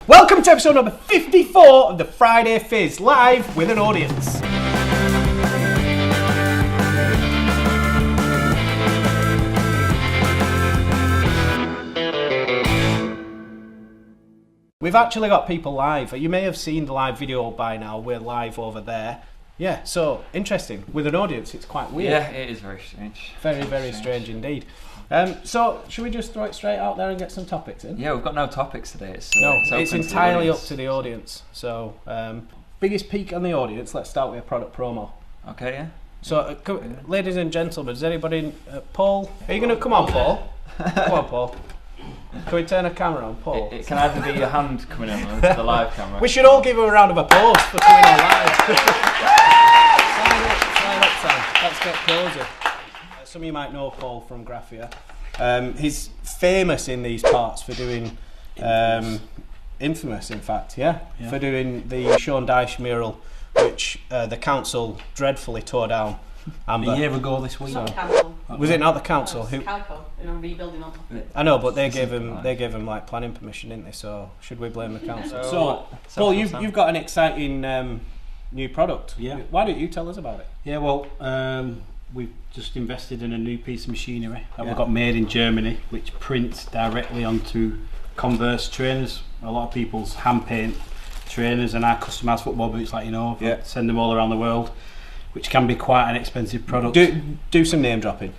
Welcome to episode number 54 of the Friday Fizz, live with an audience. We've actually got people live. You may have seen the live video by now. We're live over there. Yeah, so interesting. With an audience, it's quite weird. Yeah, it is very strange. Very strange indeed. So, should we just throw it straight out there and get some topics in? Yeah, we've got no topics today. It's entirely up to the audience. So, biggest peak on the audience. Let's start with a product promo. Okay, yeah. So, ladies and gentlemen, does anybody... Paul? Are you going to... Come on, Paul. Come on, Paul. Can we turn a camera on, Paul? It can either be your hand coming in or the live camera. We should all give him a round of applause for coming on live. Sign up, Sam. Let's get closer. Some of you might know Paul from Graphia. He's famous in these parts for doing... infamous, in fact, yeah? For doing the Sean Dyche mural, which the council dreadfully tore down. Amber. A year ago this week. So, was it not the council? No, it's Calico, and I'm rebuilding on top of it. I know, but they gave him like planning permission, didn't they? So should we blame the council? So Paul, you've got an exciting new product. Yeah. Why don't you tell us about it? Yeah, well, we've just invested in a new piece of machinery that we've got made in Germany, which prints directly onto Converse trainers. A lot of people's hand paint trainers and our customised football boots, like send them all around the world, which can be quite an expensive product. Do some name dropping.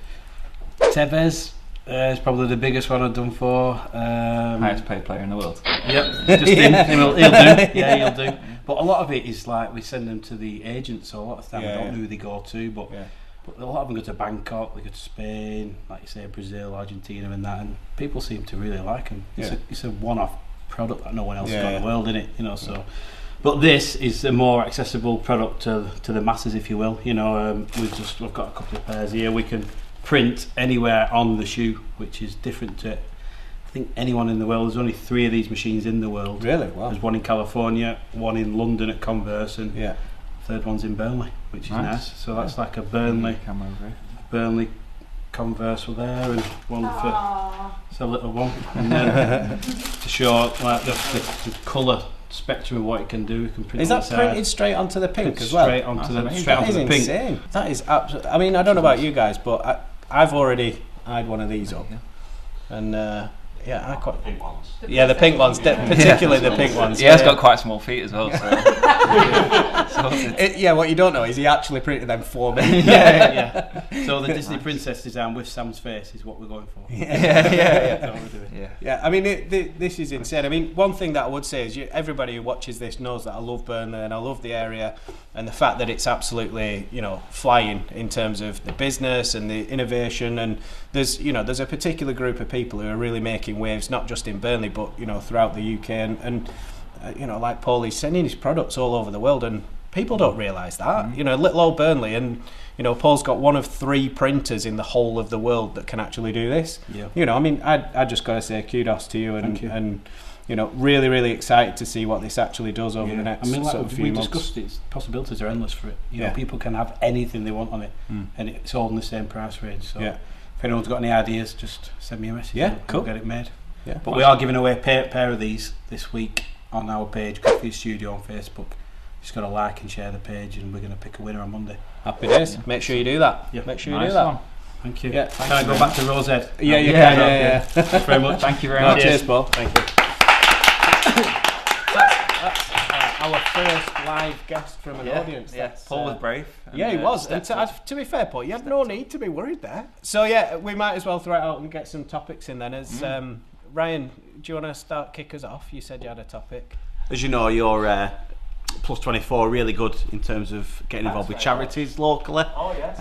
Tevez is probably the biggest one I've done for. Highest paid player in the world. Yep, just he'll do. Yeah, he'll do. But a lot of it is like we send them to the agents, so a lot of the time we don't know who they go to, but a lot of them go to Bangkok, they go to Spain, like you say, Brazil, Argentina and that, and people seem to really like them. It's a one-off product that no one else has got in the world, innit? You know, so. But this is a more accessible product to the masses, if you will. You know, we've got a couple of pairs here. We can print anywhere on the shoe, which is different to, I think, anyone in the world. There's only 3 of these machines in the world. Really? Wow. There's one in California, one in London at Converse, and the third one's in Burnley, which is nice. So that's like a Burnley Converse were there, and one for it's a little one, and then to show like the colour spectrum of what it can do. We can print. Is that printed straight onto the pink as well? Straight onto the pink. Insane. That is absolutely. I mean, I don't know about you guys, but I've already eyed one of these up, and I quite. Pink ones. The pink ones, particularly the pink ones. He has got quite small feet as well. So. What you don't know is he actually printed them for me. So the Disney princess design with Sam's face is what we're going for. I mean, this is insane. I mean, one thing that I would say is everybody who watches this knows that I love Burnley and I love the area, and the fact that it's absolutely flying in terms of the business and the innovation, and there's a particular group of people who are really making waves, not just in Burnley but throughout the UK, and like Paul, he's sending his products all over the world, and people don't realise that. Little old Burnley, and Paul's got one of 3 printers in the whole of the world that can actually do this. I mean, I just got to say kudos to you, and really excited to see what this actually does over the next few months. We discussed it, possibilities are endless for it. People can have anything they want on it, and it's all in the same price range. So if anyone's got any ideas, just send me a message. We'll get it made. But we are giving away a pair of these this week on our page, Coffee Studio on Facebook. Just got to like and share the page, and we're going to pick a winner on Monday. Happy days. Make sure you do that. Make sure you do that. One. Thank you. Can I go back to Rosehead? Yeah, you can. Thanks very much. Thank you very much. Cheers, Paul. Thank you. That's our first live guest from an audience. Paul was brave. Yeah, he was. And to be fair, Paul, you had no need to be worried there. So we might as well throw it out and get some topics in then. As Ryan, do you want to kick us off? You said you had a topic. As you know, you're plus 24, really good in terms of getting involved with charities locally. Oh yes.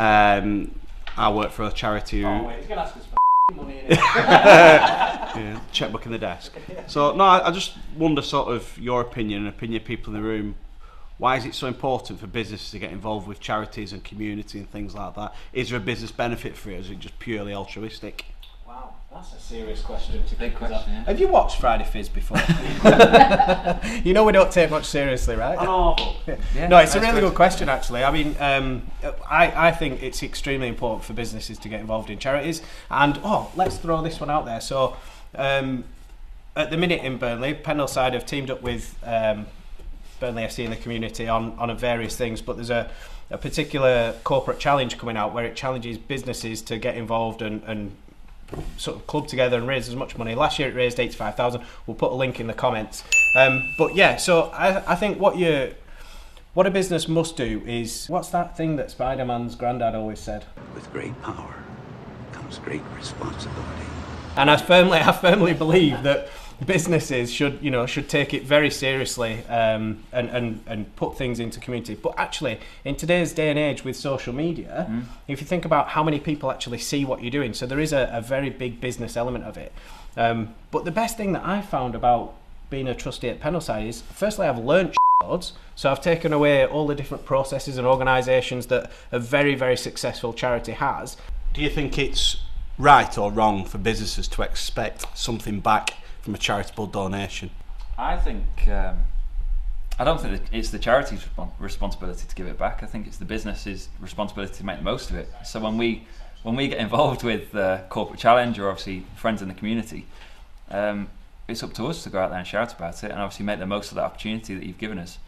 I work for a charity who... Oh wait, he's going to ask us for money in it. Checkbook in the desk. So no, I just wonder sort of your opinion and opinion of people in the room. Why is it so important for businesses to get involved with charities and community and things like that? Is there a business benefit for it, or is it just purely altruistic? Wow, that's a serious question to Big question, yeah. Have you watched Friday Fizz before? We don't take much seriously, right? Oh, No, it's a really good question actually. I mean, I think it's extremely important for businesses to get involved in charities, and let's throw this one out there. So at the minute in Burnley, Pendleside have teamed up with Burnley FC in the community on various things, but there's a particular corporate challenge coming out where it challenges businesses to get involved and sort of club together and raise as much money. Last year it raised 85,000. We'll put a link in the comments. But yeah, so I think what a business must do is, what's that thing that Spider-Man's granddad always said? With great power comes great responsibility. And I firmly believe that businesses should take it very seriously and put things into community. But actually, in today's day and age with social media, if you think about how many people actually see what you're doing, so there is a very big business element of it. But the best thing that I found about being a trustee at Pendleside is, firstly, I've learned loads. So I've taken away all the different processes and organisations that a very, very successful charity has. Do you think it's right or wrong for businesses to expect something back from a charitable donation? I think I don't think it's the charity's responsibility to give it back. I think it's the business's responsibility to make the most of it. So when we get involved with corporate challenge, or obviously friends in the community, it's up to us to go out there and shout about it and obviously make the most of that opportunity that you've given us.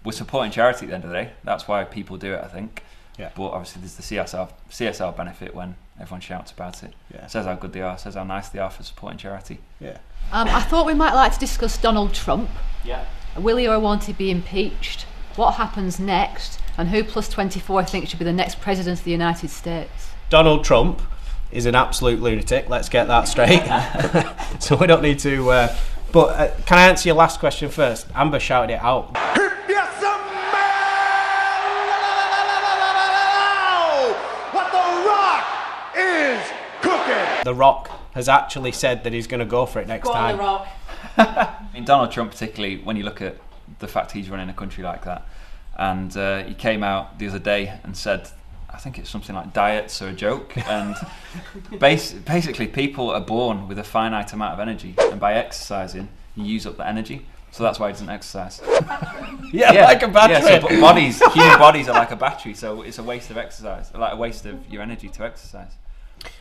We're supporting charity at the end of the day. That's why people do it, I think. Yeah. But obviously there's the CSR benefit when everyone shouts about it. Yeah. Says how good they are, says how nice they are for supporting charity. Yeah. I thought we might like to discuss Donald Trump. Yeah. Will he or won't he be impeached? What happens next? And who plus 24 thinks should be the next president of the United States? Donald Trump is an absolute lunatic. Let's get that straight. So we don't need to. But can I answer your last question first? Amber shouted it out. What the Rock is cooking. The Rock has actually said that he's going to go for it next Go on, time. The Rock. I mean, Donald Trump, particularly when you look at the fact he's running a country like that, and he came out the other day and said, I think it's something like diets are a joke, and basically people are born with a finite amount of energy, and by exercising you use up the energy, so that's why he doesn't exercise. Yeah, like a battery. Yeah, so human bodies are like a battery, so it's a waste of exercise, like a waste of your energy to exercise.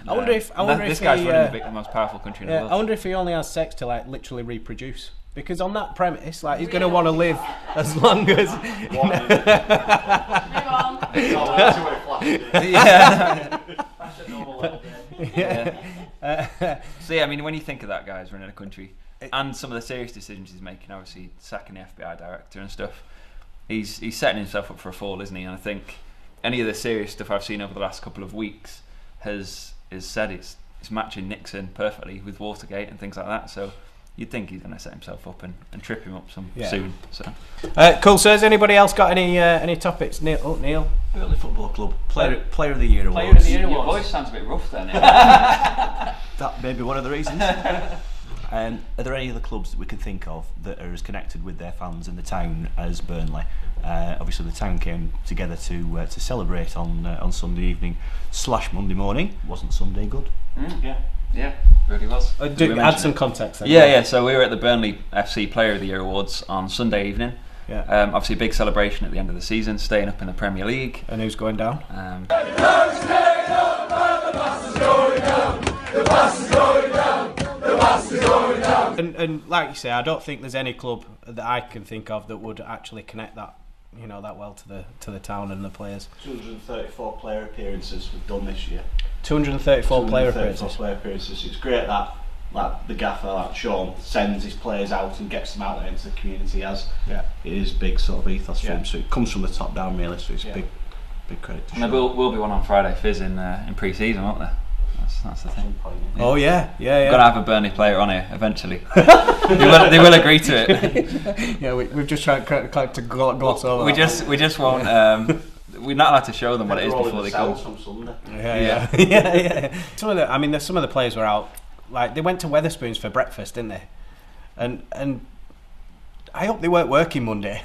I wonder if this guy's running the most powerful country in the world. I wonder if he only has sex to like literally reproduce. Because on that premise, like he's going to want to live as long as. Move on. So yeah, I mean, when you think of that guy's running a country, and some of the serious decisions he's making, obviously sacking the FBI director and stuff, he's setting himself up for a fall, isn't he? And I think any of the serious stuff I've seen over the last couple of weeks is said it's matching Nixon perfectly with Watergate and things like that. So you'd think he's going to set himself up and trip him up soon. So cool. So has anybody else got any topics? Neil. Burnley Football Club Player of the Year awards. Player of the Year your awards. voice sounds a bit rough then. That may be one of the reasons. Are there any other clubs that we can think of that are as connected with their fans in the town as Burnley? Obviously, the town came together to celebrate on Sunday evening / Monday morning. Wasn't Sunday good? Yeah, really was. Add some context then. Yeah. So we were at the Burnley FC Player of the Year awards on Sunday evening. Yeah. Obviously, a big celebration at the end of the season, staying up in the Premier League. And who's going down? And like you say, I don't think there's any club that I can think of that would actually connect that, that well to the town and the players. 234 player appearances we've done this year. 234 player appearances. It's great that the gaffer, like Sean, sends his players out and gets them out there into the community. It is big sort of ethos for him. So it comes from the top down really. So it's big credit to Sean. And there will be one on Friday, FIZZ in pre-season, won't there? That's the thing. Oh yeah. We're gonna have a Burnley player on here eventually. they will agree to it. Yeah, we've just tried to gloss over. We just won't. We're not allowed to show them what it is before they come. From Sunday. Yeah. Some of the players were out. Like they went to Wetherspoons for breakfast, didn't they? And I hope they weren't working Monday.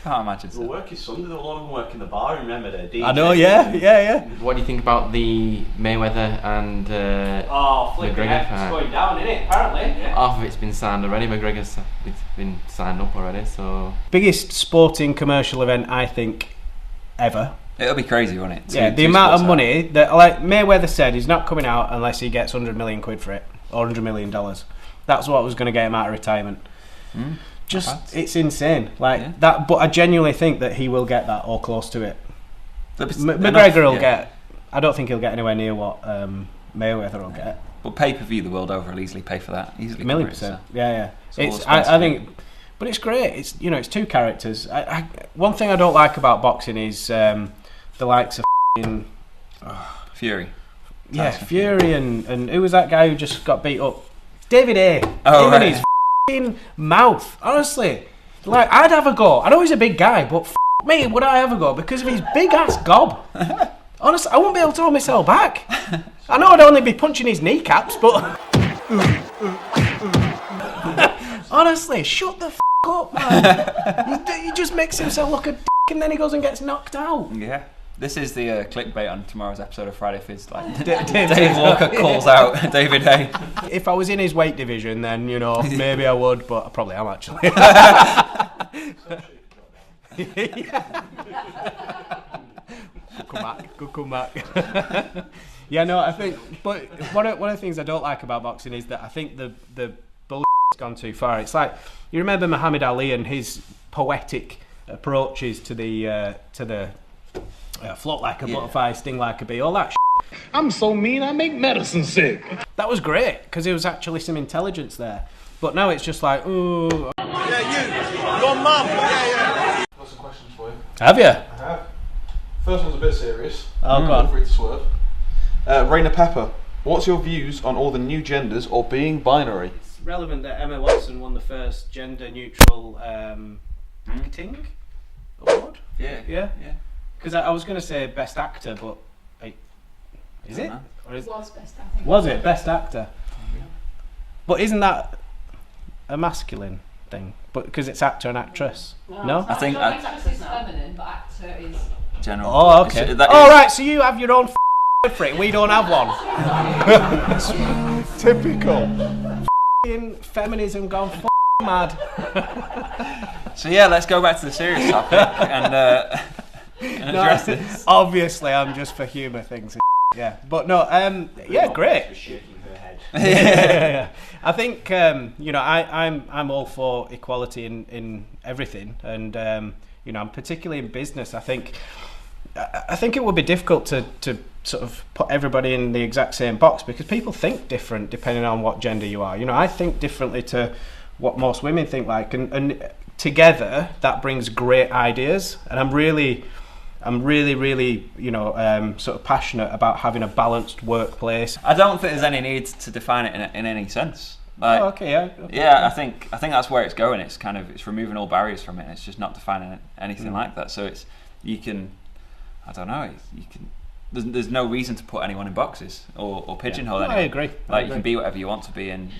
Can't imagine. They were working Sunday. There were a lot of them working the bar. Remember their DJ. I know. Yeah. What do you think about the Mayweather and flipping McGregor heck, it's fight? going down, isn't it? Apparently. Yeah. Half of it's been signed already. McGregor's been signed up already. So Biggest sporting commercial event I think ever. It'll be crazy, won't it? The amount of money that, like Mayweather said, he's not coming out unless he gets 100 million quid for it, or $100 million. That's what was going to get him out of retirement. Just, it's insane. Like that, but I genuinely think that he will get that or close to it. McGregor will get. I don't think he'll get anywhere near what Mayweather will get. But pay-per-view the world over will easily pay for that. Easily. $1,000,000%. Yeah. I think, but it's great. It's it's two characters. One thing I don't like about boxing is the likes of Fury. Yeah, Fury and who was that guy who just got beat up? David A. Oh, him right. and his f***ing mouth. Honestly, like I'd have a go. I know he's a big guy, but me, would I have a go because of his big ass gob? Honestly, I wouldn't be able to hold myself back. I know I'd only be punching his kneecaps, but honestly, shut the up, man. He just makes himself look a and then he goes and gets knocked out. Yeah. This is the clickbait on tomorrow's episode of Friday Fizz. Like, Dave Walker calls out David Hay. If I was in his weight division, then maybe I would, but I probably am actually. Good comeback. Yeah, no, I think. But one of the things I don't like about boxing is that I think the bullshit's gone too far. It's like you remember Muhammad Ali and his poetic approaches to the float like a butterfly, sting like a bee, all that. I'm so mean, I make medicine sick. That was great because there was actually some intelligence there. But now it's just like, ooh. Yeah, your mum. Yeah. Got some questions for you. Have you? I have. First one's a bit serious. Oh, go on. Feel free to swerve. Raina Pepper, what's your views on all the new genders or being binary? It's relevant that Emma Watson won the first gender-neutral acting award. Yeah. Because I was going to say best actor, but is it? Or It was best actor. Was it best actor? But isn't that a masculine thing? But because it's actor and actress. No. I think actor is feminine, but actor is general. Oh, okay. Right. So you have your own for it. We don't have one. Typical. Feminism gone mad. So yeah, let's go back to the serious topic and address this. Obviously, I'm just for humour things. Yeah, but no. Yeah, great. Shaking her head. Yeah. I think I'm all for equality in everything, and I'm particularly in business. I think it would be difficult to sort of put everybody in the exact same box because people think different depending on what gender you are. I think differently to what most women think like, and together that brings great ideas. And I'm really sort of passionate about having a balanced workplace. I don't think there's any need to define it in any sense. Like, Yeah, I think that's where it's going. It's kind of removing all barriers from it. It's just not defining anything like that. So there's no reason to put anyone in boxes or pigeonhole anyone. I agree. Like you can be whatever you want to be and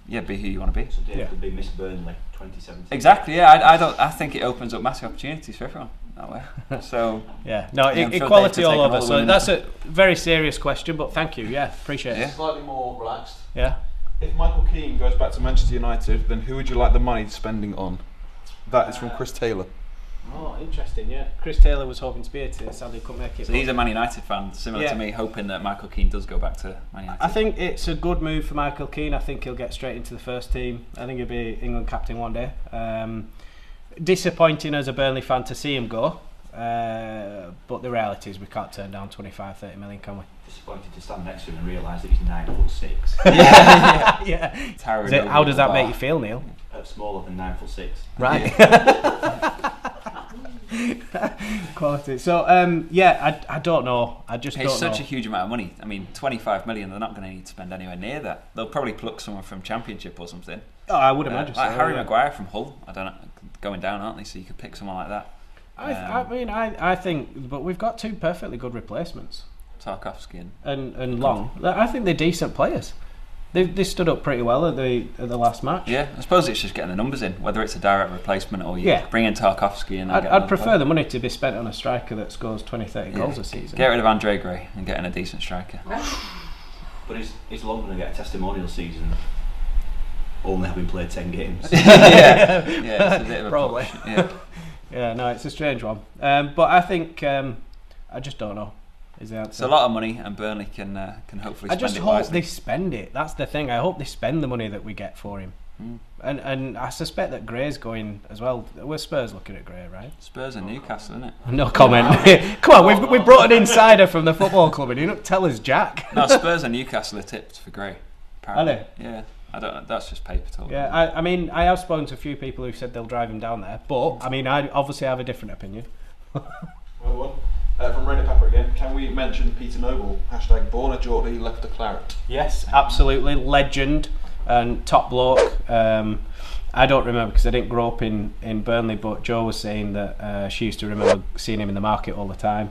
be who you want to be. So Dave could be Miss Burnley 2017. Exactly. Yeah, I think it opens up massive opportunities for everyone that way. So equality all over. So that's a very serious question, but thank you. Yeah, appreciate it. Slightly more relaxed. Yeah. If Michael Keane goes back to Manchester United, then who would you like the money spending on? That is from Chris Taylor. Oh, interesting. Yeah, Chris Taylor was hoping to be here today. Sadly, couldn't make it. So he's a Man United fan, similar to me, hoping that Michael Keane does go back to Man United. I think it's a good move for Michael Keane. I think he'll get straight into the first team. I think he'll be England captain one day. Disappointing as a Burnley fan to see him go, but the reality is we can't turn down 25-30 million, can we? Disappointed to stand next to him and realise that he's 9'6". Yeah. How does that make you feel, Neil? Smaller than 9'6". Right. Quality. So I don't know. I just don't know. It's such a huge amount of money. I mean, 25 million. They're not going to need to spend anywhere near that. They'll probably pluck someone from Championship or something. Oh, I would imagine. Like Harry Maguire from Hull. I don't know, going down, aren't they? So you could pick someone like that. I think, but we've got two perfectly good replacements. Tarkowski and Long. I think they're decent players. They stood up pretty well at the last match. Yeah, I suppose it's just getting the numbers in, whether it's a direct replacement or you bring in Tarkowski. And I'd prefer the money to be spent on a striker that scores 20-30 goals a season. Get rid of Andre Gray and get in a decent striker. But is Long going to get a testimonial season only having played 10 games? Yeah, it's a bit of a probably. Yeah, yeah, no, it's a strange one. But I think I just don't know. Is the answer. It's a lot of money, and Burnley can hopefully spend it wisely. I just hope they spend it. That's the thing. I hope they spend the money that we get for him. And I suspect that Gray's going as well. We're Spurs looking at Gray, right? Spurs and Newcastle, isn't it? No comment. Come on, we've brought an insider from the football club, and you don't tell us Jack. No, Spurs and Newcastle are tipped for Gray. Apparently. Are they? Yeah. I don't know. That's just paper talk. Yeah, I mean, I have spoken to a few people who said they'll drive him down there, but I mean, I obviously have a different opinion. Well, from Rainer Pepper again, can we mention Peter Noble? # born a Geordie, left a claret. Yes, absolutely. Legend and top bloke. I don't remember because I didn't grow up in Burnley, but Jo was saying that she used to remember seeing him in the market all the time.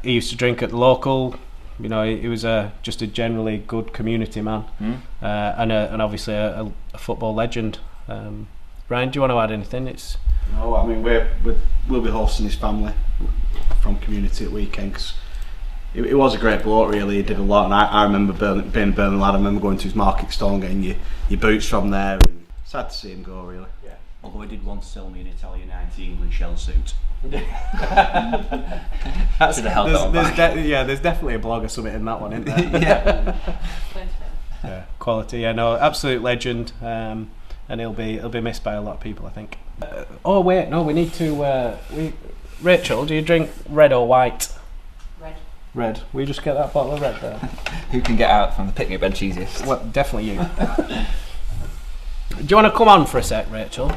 He used to drink at the local. You know, he was just a generally good community man, and obviously a football legend. Ryan, do you want to add anything? No, I mean we'll be hosting his family from community at weekend because it was a great bloke. Really, he did a lot, and I remember being a Burnley lad. I remember going to his market stall and getting your boots from there. And sad to see him go, really. Yeah. Although he did once sell me an Italian 90 shell suit. Should have held that on back. There's definitely a blog or something in that one, isn't there? Yeah, quality. Yeah, no, absolute legend, and he'll be missed by a lot of people, I think. Oh wait, no, we need to. Rachel, do you drink red or white? Red. Will you just get that bottle of red there? Who can get out from the picnic bench easiest? Well, definitely you. Do you want to come on for a sec, Rachel?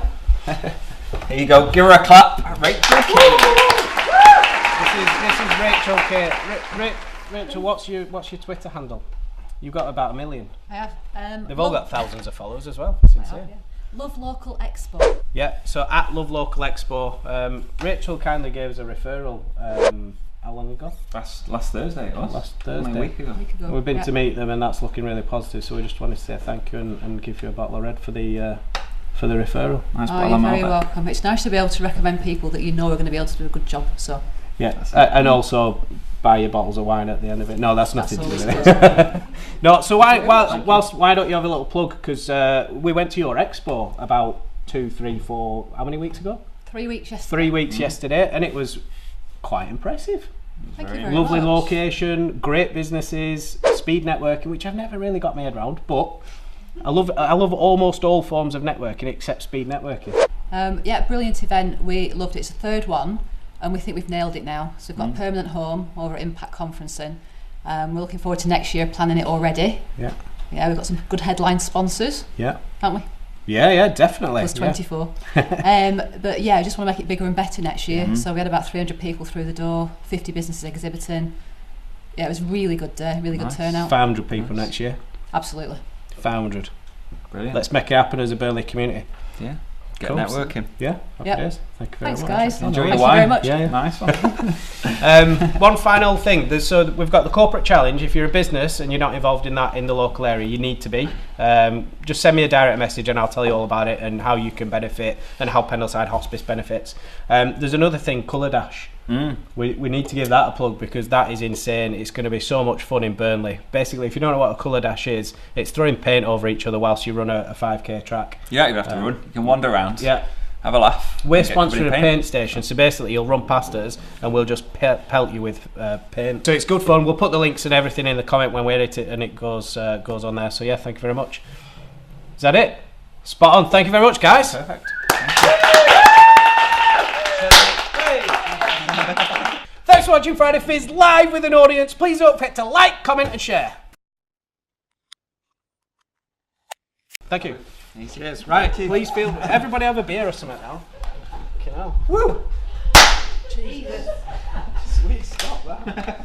Here you go. Give her a clap, Rachel. This is Rachel K. Rachel, what's your Twitter handle? You've got about 1 million. I have. They've all got thousands of followers as well. It's insane. Yeah. Love Local Expo. Yeah, so at Love Local Expo, Rachel kindly gave us a referral. How long ago? Last Thursday it was. Last Thursday. A week ago. We've been to meet them and that's looking really positive, so we just wanted to say thank you and give you a bottle of red for the referral. Nice you're very welcome. It's nice to be able to recommend people that you know are going to be able to do a good job. So yeah, and also buy your bottles of wine at the end of it. No, that's nothing to do with it. No, so why don't you have a little plug? Because we went to your expo about 2, 3, 4, how many weeks ago? 3 weeks yesterday. 3 weeks yesterday, and it was quite impressive. Thank you very Lovely much. Location, great businesses, speed networking, which I've never really got my head around, but I love almost all forms of networking except speed networking. Yeah, brilliant event. We loved it. It's the third one, and we think we've nailed it now. So we've got a permanent home over at Impact Conferencing. We're looking forward to next year, planning it already. Yeah. Yeah, we've got some good headline sponsors. Yeah. Haven't we? Yeah, definitely. Plus 24. But yeah, I just want to make it bigger and better next year. So we had about 300 people through the door, 50 businesses exhibiting. Yeah, it was a really good day, really good turnout. 500 people next year. Absolutely. 500. Brilliant. Let's make it happen as a Burnley community. Yeah. Get Cool. networking. Yeah. Happy days. Thank you very much. Thanks, guys. Enjoy Thank your wine. you very much. Yeah. Nice one. One final thing. So we've got the corporate challenge. If you're a business and you're not involved in that in the local area, you need to be. Just send me a direct message and I'll tell you all about it and how you can benefit and how Pendleside Hospice benefits. There's another thing, Colour Dash. We need to give that a plug because that is insane. It's going to be so much fun in Burnley. Basically, if you don't know what a Colour Dash is, it's throwing paint over each other whilst you run a 5k track. Yeah, you don't have to run. You can wander around. Yeah. Have a laugh. We're sponsoring a paint station, so basically you'll run past us and we'll just pelt you with paint. So it's good fun. We'll put the links and everything in the comment when we edit it and it goes on there. So yeah, thank you very much. Is that it? Spot on. Thank you very much, guys. Perfect. Thanks for watching Friday Fizz live with an audience. Please don't forget to like, comment and share. Thank you. Cheers. Right, please feel... Everybody have a beer or something now. Okay, now. Woo! Jesus. Sweet, stop that.